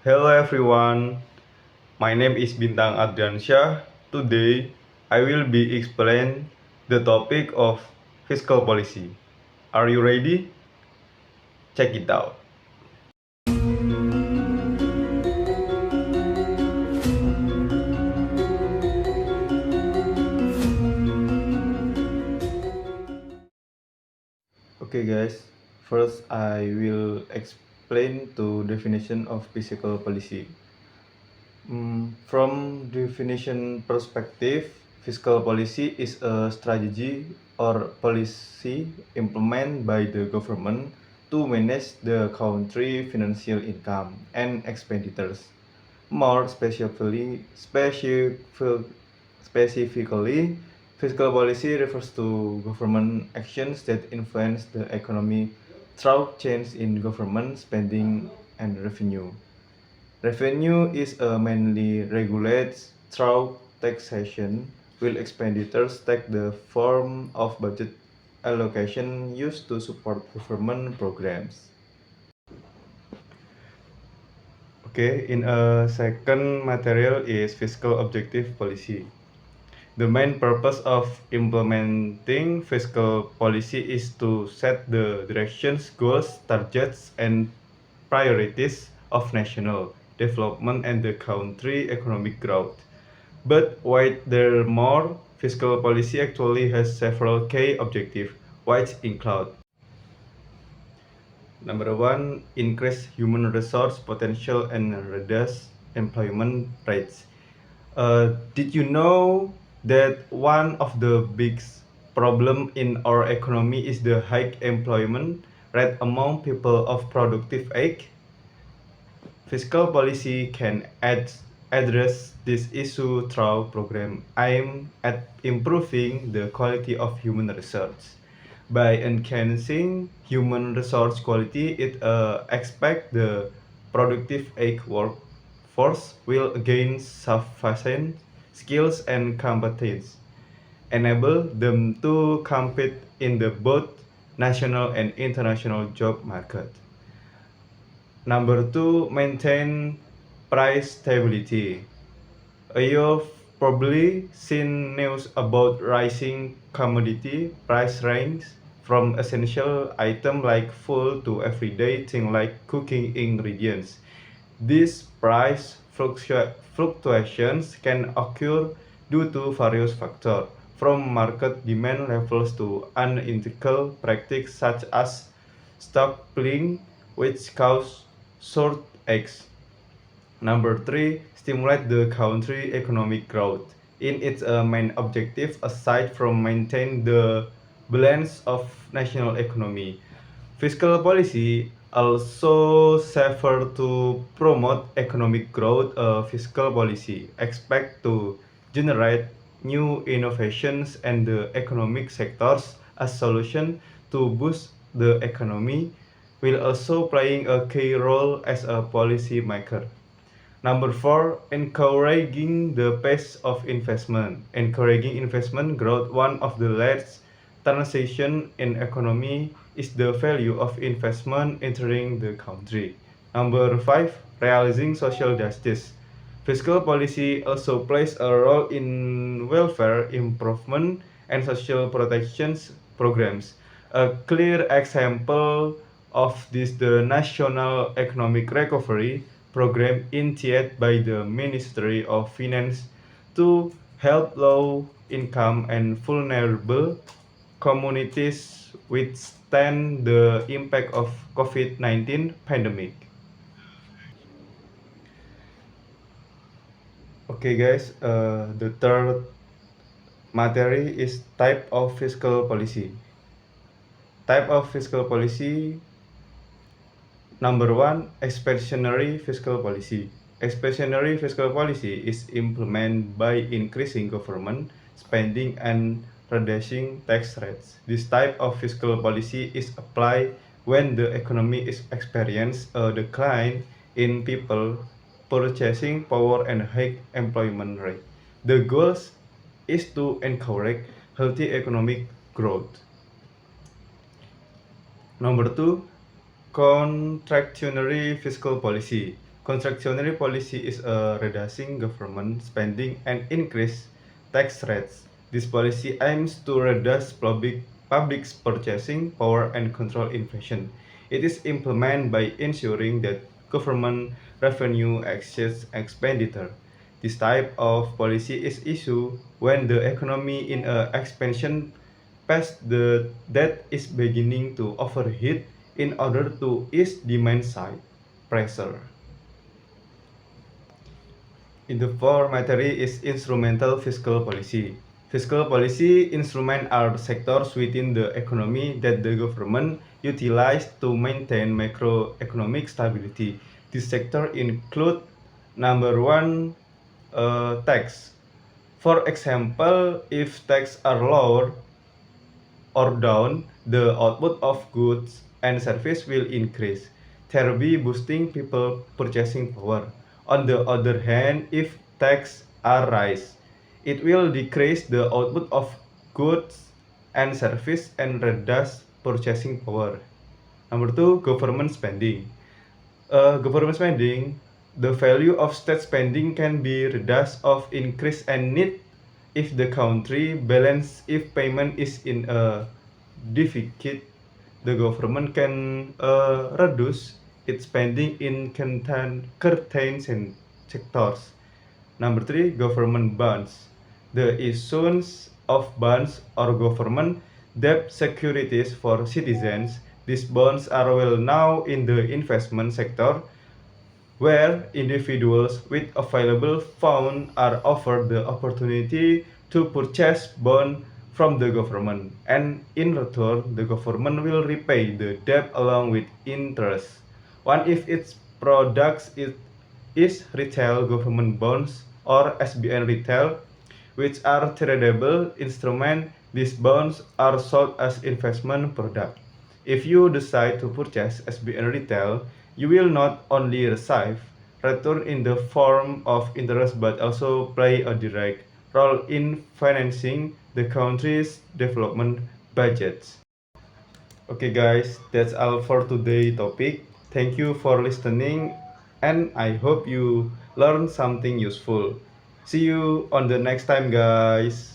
Hello everyone, my name is Bintang Adriansyah. Today, I will be explain the topic of fiscal policy. Are you ready? Check it out. Okay guys, first I will explain to definition of fiscal policy. From definition perspective, fiscal policy is a strategy or policy implemented by the government to manage the country financial income and expenditures. More specifically, fiscal policy refers to government actions that influence the economy through change in government spending and revenue. Revenue is mainly regulated through taxation, while expenditures take the form of budget allocation used to support government programs. Okay, in a second material is fiscal objective policy. The main purpose of implementing fiscal policy is to set the directions, goals, targets, and priorities of national development and the country economic growth. But wait there more, fiscal policy actually has several key objectives, which include number one, increase human resource potential and reduce employment rates. Did you know that one of the biggest problem in our economy is the high employment rate among people of productive age? Fiscal policy can address this issue through programs aimed at improving the quality of human resource. By enhancing human resource quality, it expects the productive age workforce will gain sufficient skills and competence, enable them to compete in the both national and international job market. Number two, maintain price stability. You've probably seen news about rising commodity price range from essential items like food to everyday things like cooking ingredients. These price fluctuations can occur due to various factors, from market demand levels to unethical practices such as stockpiling, which cause shortages. Number three, stimulate the country economic growth. In its main objective, aside from maintain the balance of national economy, fiscal policy also serve to promote economic growth. Fiscal policy expect to generate new innovations and the economic sectors as solution to boost the economy, will also playing a key role as a policy maker. Number four, encouraging the pace of investment. Encouraging investment growth. One of the largest transition in economy is the value of investment entering the country. Number five, realizing social justice. Fiscal policy also plays a role in welfare improvement and social protections programs. A clear example of this the National Economic Recovery Program initiated by the Ministry of Finance to help low income and vulnerable communities withstand the impact of COVID-19 pandemic. Okay guys, the third material is type of fiscal policy. Type of fiscal policy. Number one, expansionary fiscal policy. Expansionary fiscal policy is implemented by increasing government spending and reducing tax rates. This type of fiscal policy is applied when the economy is experience a decline in people purchasing power and high employment rate. The goal is to encourage healthy economic growth. Number two, contractionary fiscal policy. Contractionary policy is reducing government spending and increase tax rates. This policy aims to reduce public's purchasing power and control inflation. It is implemented by ensuring that government revenue exceeds expenditure. This type of policy is issued when the economy in a expansion phase that is beginning to overheat in order to ease demand side pressure. In the fourth matter is instrumental fiscal policy. Fiscal policy instruments are sectors within the economy that the government utilizes to maintain macroeconomic stability. This sector include number one, tax. For example, if taxes are lower or down, the output of goods and service will increase, thereby boosting people purchasing power. On the other hand, if taxes are raised, it will decrease the output of goods and service and reduce purchasing power. Number two, government spending. Government spending, the value of state spending can be reduced of increase and need if the country balance if payment is in a deficit, the government can reduce its spending in certain sectors. Number three, government bonds. The issuance of bonds or government debt securities for citizens. These bonds are well known in the investment sector, where individuals with available funds are offered the opportunity to purchase bonds from the government, and in return, the government will repay the debt along with interest. One if its products is retail government bonds or SBN retail, which are tradable instruments. These bonds are sold as investment product. If you decide to purchase SBN retail, you will not only receive return in the form of interest but also play a direct role in financing the country's development budgets. Okay guys, that's all for today's topic. Thank you for listening and I hope you learned something useful. See you on the next time guys.